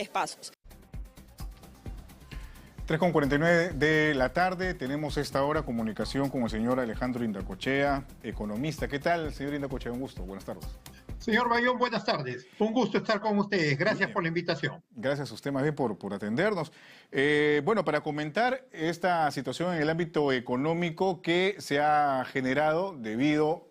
pasos. 3:49 de la tarde, tenemos esta hora comunicación con el señor Alejandro Indacochea, economista. ¿Qué tal, señor Indacochea? Un gusto, buenas tardes. Señor Bayón, buenas tardes. Un gusto estar con ustedes. Gracias por la invitación. Gracias a usted más bien por atendernos. Bueno, para comentar esta situación en el ámbito económico que se ha generado debido,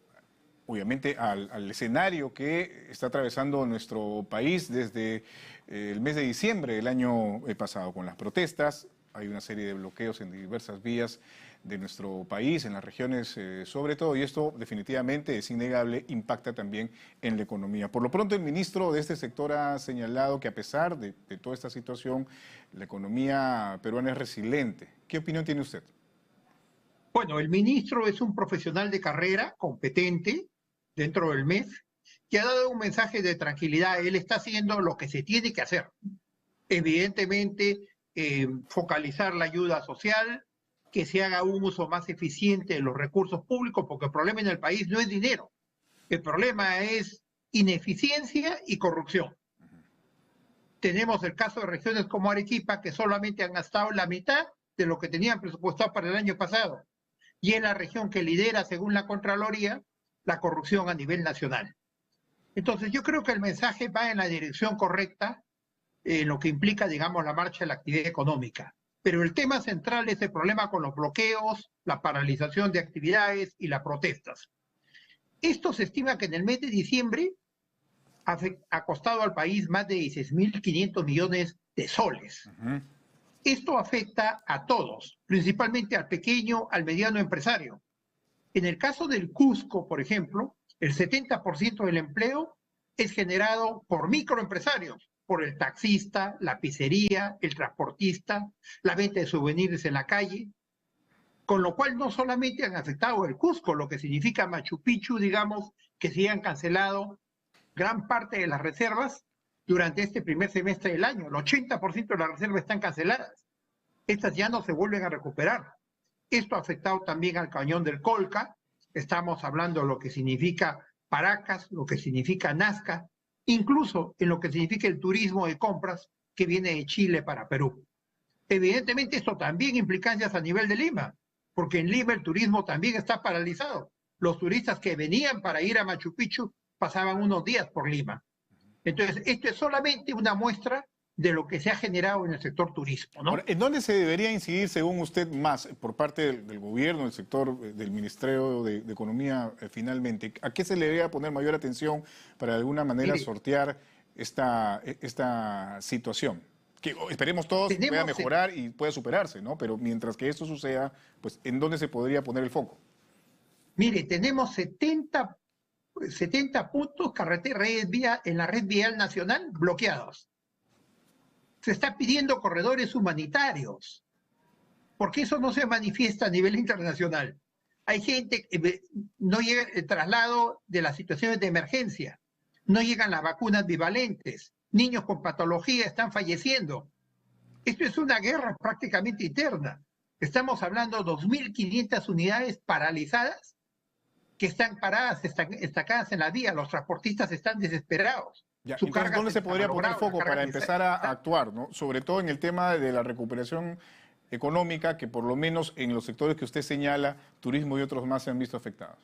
obviamente, al escenario que está atravesando nuestro país desde el mes de diciembre del año pasado, con las protestas. Hay una serie de bloqueos en diversas vías de nuestro país, en las regiones sobre todo, y esto definitivamente es innegable, impacta también en la economía. Por lo pronto, el ministro de este sector ha señalado que a pesar de toda esta situación, la economía peruana es resiliente. ¿Qué opinión tiene usted? Bueno, el ministro es un profesional de carrera, competente, dentro del MEF, que ha dado un mensaje de tranquilidad. Él está haciendo lo que se tiene que hacer. Evidentemente, focalizar la ayuda social, que se haga un uso más eficiente de los recursos públicos, porque el problema en el país no es dinero. El problema es ineficiencia y corrupción. Tenemos el caso de regiones como Arequipa, que solamente han gastado la mitad de lo que tenían presupuestado para el año pasado. Y es la región que lidera, según la Contraloría, la corrupción a nivel nacional. Entonces, yo creo que el mensaje va en la dirección correcta, en lo que implica, digamos, la marcha de la actividad económica. Pero el tema central es el problema con los bloqueos, la paralización de actividades y las protestas. Esto se estima que en el mes de diciembre ha costado al país más de 16.500 millones de soles. Esto afecta a todos, principalmente al pequeño, al mediano empresario. En el caso del Cusco, por ejemplo, el 70% del empleo es generado por microempresarios, por el taxista, la pizzería, el transportista, la venta de souvenirs en la calle, con lo cual no solamente han afectado el Cusco, lo que significa Machu Picchu, digamos, que se han cancelado gran parte de las reservas durante este primer semestre del año. El 80% de las reservas están canceladas. Estas ya no se vuelven a recuperar. Esto ha afectado también al Cañón del Colca. Estamos hablando de lo que significa Paracas, lo que significa Nazca, incluso en lo que significa el turismo de compras que viene de Chile para Perú. Evidentemente esto también implicancias a nivel de Lima, porque en Lima el turismo también está paralizado. Los turistas que venían para ir a Machu Picchu pasaban unos días por Lima. Entonces, esto es solamente una muestra de lo que se ha generado en el sector turismo, ¿no? Ahora, ¿en dónde se debería incidir, según usted, más por parte del gobierno, del sector, del Ministerio de Economía, finalmente? ¿A qué se le debería poner mayor atención para de alguna manera sortear esta situación? Que esperemos todos pueda mejorar y pueda superarse, ¿no? Pero mientras que esto suceda, pues, ¿en dónde se podría poner el foco? Mire, tenemos 70 puntos en la red vial nacional bloqueados. Se está pidiendo corredores humanitarios, porque eso no se manifiesta a nivel internacional. Hay gente que no llega el traslado de las situaciones de emergencia, no llegan las vacunas bivalentes, niños con patología están falleciendo. Esto es una guerra prácticamente interna. Estamos hablando de 2.500 unidades paralizadas, que están paradas, están estacadas en la vía, los transportistas están desesperados. Ya, entonces, ¿dónde se podría poner foco para empezar a actuar, ¿no? Sobre todo en el tema de la recuperación económica, que por lo menos en los sectores que usted señala, turismo y otros más, se han visto afectados.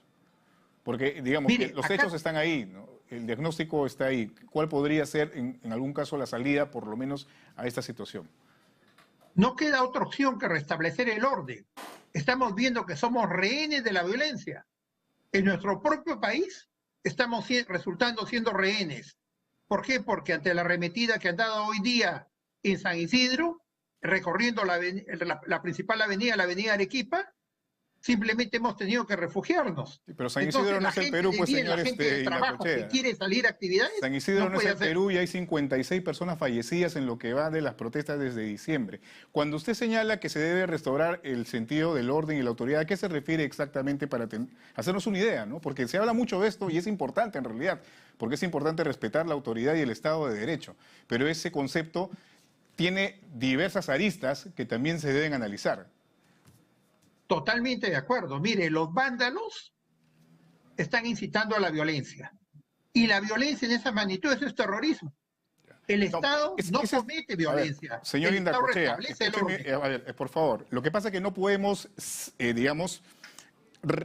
Porque, digamos, mire, que los hechos están ahí, ¿no? El diagnóstico está ahí. ¿Cuál podría ser, en algún caso, la salida, por lo menos, a esta situación? No queda otra opción que restablecer el orden. Estamos viendo que somos rehenes de la violencia. En nuestro propio país estamos resultando siendo rehenes. ¿Por qué? Porque ante la arremetida que han dado hoy día en San Isidro, recorriendo la principal avenida, la avenida Arequipa, simplemente hemos tenido que refugiarnos. Sí, pero San Isidro no es el Perú, pues, señor Indacochea. ¿Quiere salir a actividades? San Isidro no es el Perú y hay 56 personas fallecidas en lo que va de las protestas desde diciembre. Cuando usted señala que se debe restaurar el sentido del orden y la autoridad, ¿a qué se refiere exactamente para hacernos una idea, ¿no? Porque se habla mucho de esto y es importante en realidad, porque es importante respetar la autoridad y el Estado de Derecho. Pero ese concepto tiene diversas aristas que también se deben analizar. Totalmente de acuerdo. Mire, los vándalos están incitando a la violencia. Y la violencia en esa magnitud, eso es terrorismo. El Estado no comete violencia. Señor El Estado Indacochea, restablece el orden. a ver, por favor, lo que pasa es que no podemos, digamos,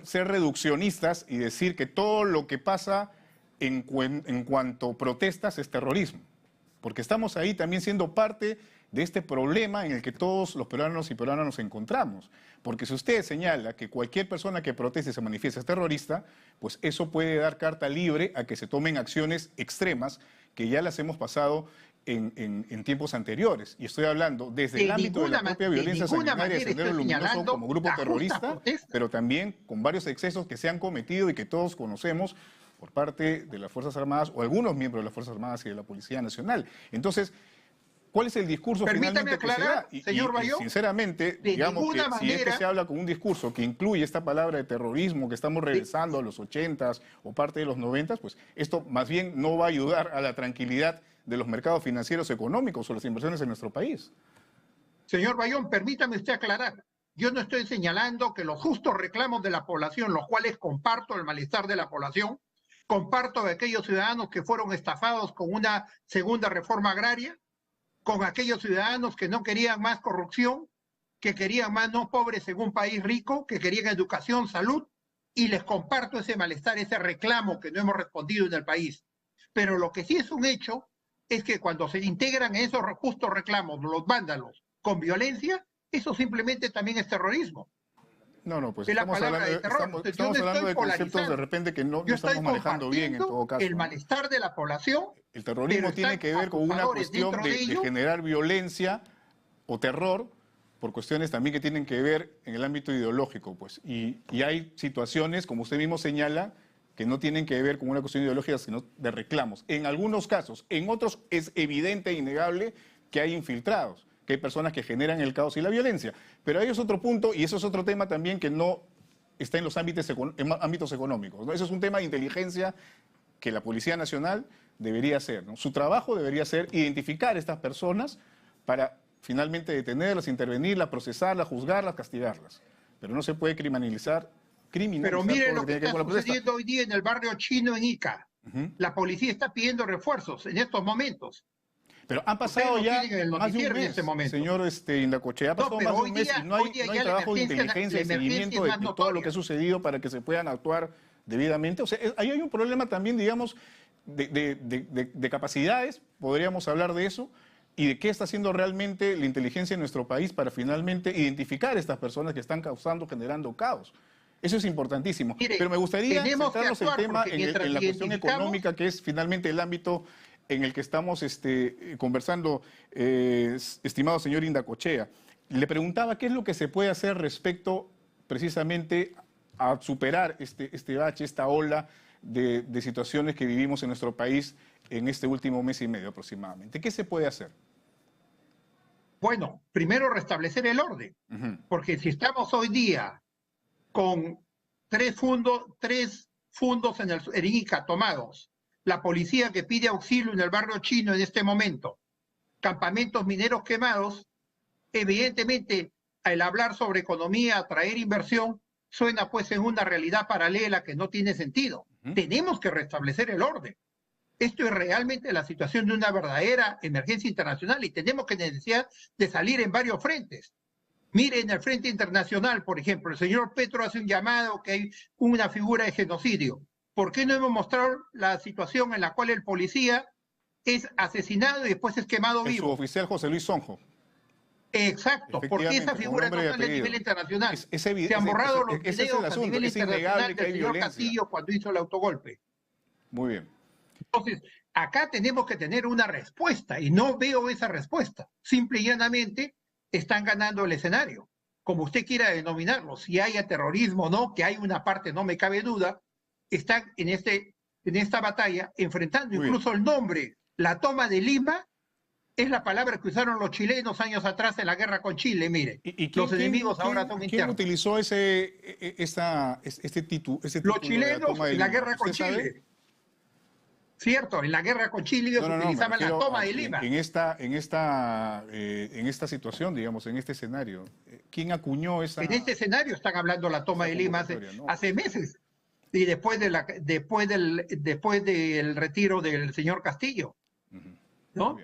ser reduccionistas y decir que todo lo que pasa en cuanto a protestas es terrorismo, porque estamos ahí también siendo parte de este problema en el que todos los peruanos y peruanas nos encontramos. Porque si usted señala que cualquier persona que proteste y se manifieste es terrorista, pues eso puede dar carta libre a que se tomen acciones extremas que ya las hemos pasado en tiempos anteriores. Y estoy hablando desde el ámbito de la propia violencia sanguinaria de Sendero Luminoso como grupo terrorista, pero también con varios excesos que se han cometido y que todos conocemos por parte de las Fuerzas Armadas o algunos miembros de las Fuerzas Armadas y de la Policía Nacional. Entonces, ¿cuál es el discurso Permítame finalmente aclarar, que se da? señor Bayón, Sinceramente, digamos que si es que se habla con un discurso que incluye esta palabra de terrorismo, que estamos regresando a los 80s o parte de los 90s, pues esto más bien no va a ayudar a la tranquilidad de los mercados financieros económicos o las inversiones en nuestro país. Señor Bayón, permítame usted aclarar. Yo no estoy señalando que los justos reclamos de la población, los cuales comparto el malestar de la población, comparto de aquellos ciudadanos que fueron estafados con una segunda reforma agraria, con aquellos ciudadanos que no querían más corrupción, que querían más no pobres en un país rico, que querían educación, salud, y les comparto ese malestar, ese reclamo que no hemos respondido en el país. Pero lo que sí es un hecho es que cuando se integran esos justos reclamos los vándalos con violencia, eso simplemente también es terrorismo. No, pues estamos hablando de conceptos de repente que no estamos manejando bien en todo caso. El malestar de la población. El terrorismo tiene que ver con una cuestión de generar violencia o terror por cuestiones también que tienen que ver en el ámbito ideológico, pues. Y hay situaciones, como usted mismo señala, que no tienen que ver con una cuestión ideológica, sino de reclamos. En algunos casos, en otros es evidente e innegable que hay infiltrados, que hay personas que generan el caos y la violencia. Pero ahí es otro punto y eso es otro tema también que no está en los ámbitos económicos, ¿no? Eso es un tema de inteligencia que la Policía Nacional debería hacer, ¿no? Su trabajo debería ser identificar a estas personas para finalmente detenerlas, intervenirlas, procesarlas, juzgarlas, castigarlas. Pero no se puede criminalizar. Pero miren lo que está sucediendo hoy día en el barrio chino en Ica. La policía está pidiendo refuerzos en estos momentos. Pero han pasado ya más de un mes, señor Indacochea, ha pasado más de un mes y no hay trabajo de inteligencia, de seguimiento de todo lo que ha sucedido para que se puedan actuar debidamente. O sea, ahí hay un problema también, digamos, de capacidades, podríamos hablar de eso, y de qué está haciendo realmente la inteligencia en nuestro país para finalmente identificar a estas personas que están generando caos. Eso es importantísimo. Mire, pero me gustaría centrarnos el tema en la cuestión económica, que es finalmente el ámbito en el que estamos conversando, estimado señor Indacochea. Le preguntaba qué es lo que se puede hacer respecto precisamente a superar este bache, esta ola de situaciones que vivimos en nuestro país en este último mes y medio aproximadamente. ¿Qué se puede hacer? Bueno, primero restablecer el orden, porque si estamos hoy día con tres fundos en Ica tomados, la policía que pide auxilio en el barrio chino en este momento, campamentos mineros quemados, evidentemente al hablar sobre economía, atraer inversión, suena pues en una realidad paralela que no tiene sentido. Tenemos que restablecer el orden. Esto es realmente la situación de una verdadera emergencia internacional y tenemos que necesidad de salir en varios frentes. Mire, en el frente internacional, por ejemplo, el señor Petro hace un llamado que hay una figura de genocidio. ¿Por qué no hemos mostrado la situación en la cual el policía es asesinado y después es quemado vivo? El suboficial José Luis Sonjo. Exacto, porque esa figura no sale a nivel internacional. Se han borrado los videos a nivel internacional del señor Castillo cuando hizo el autogolpe. Muy bien. Entonces, acá tenemos que tener una respuesta y no veo esa respuesta. Simple y llanamente están ganando el escenario, como usted quiera denominarlo. Si haya terrorismo o no, que hay una parte, no me cabe duda, están en esta batalla enfrentando incluso el nombre. La toma de Lima es la palabra que usaron los chilenos años atrás en la guerra con Chile, mire. Los enemigos ahora son internos. ¿Quién utilizó este título? Los chilenos en la guerra con Chile. Cierto, en la guerra con Chile ellos utilizaban la toma de Lima. En esta situación, digamos, en este escenario, ¿quién acuñó esa? En este escenario están hablando la toma de Lima hace meses. Y después del retiro del señor Castillo. ¿No?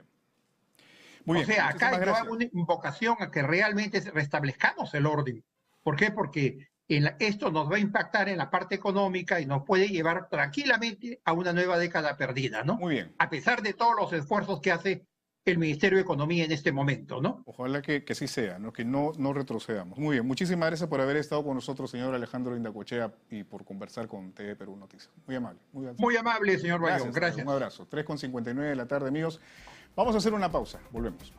Muy O bien, sea, muchísimas acá yo gracias. hago una invocación a que realmente restablezcamos el orden. ¿Por qué? Porque esto nos va a impactar en la parte económica y nos puede llevar tranquilamente a una nueva década perdida, ¿no? Muy bien. A pesar de todos los esfuerzos que hace el Ministerio de Economía en este momento, ¿no? Ojalá que sí sea, ¿no? Que no retrocedamos. Muy bien, muchísimas gracias por haber estado con nosotros, señor Alejandro Indacochea, y por conversar con TV Perú Noticias. Muy amable. Muy bien. Muy amable, señor Bayón. Gracias, un Gracias. abrazo. 3:59 de la tarde, amigos. Vamos a hacer una pausa. Volvemos.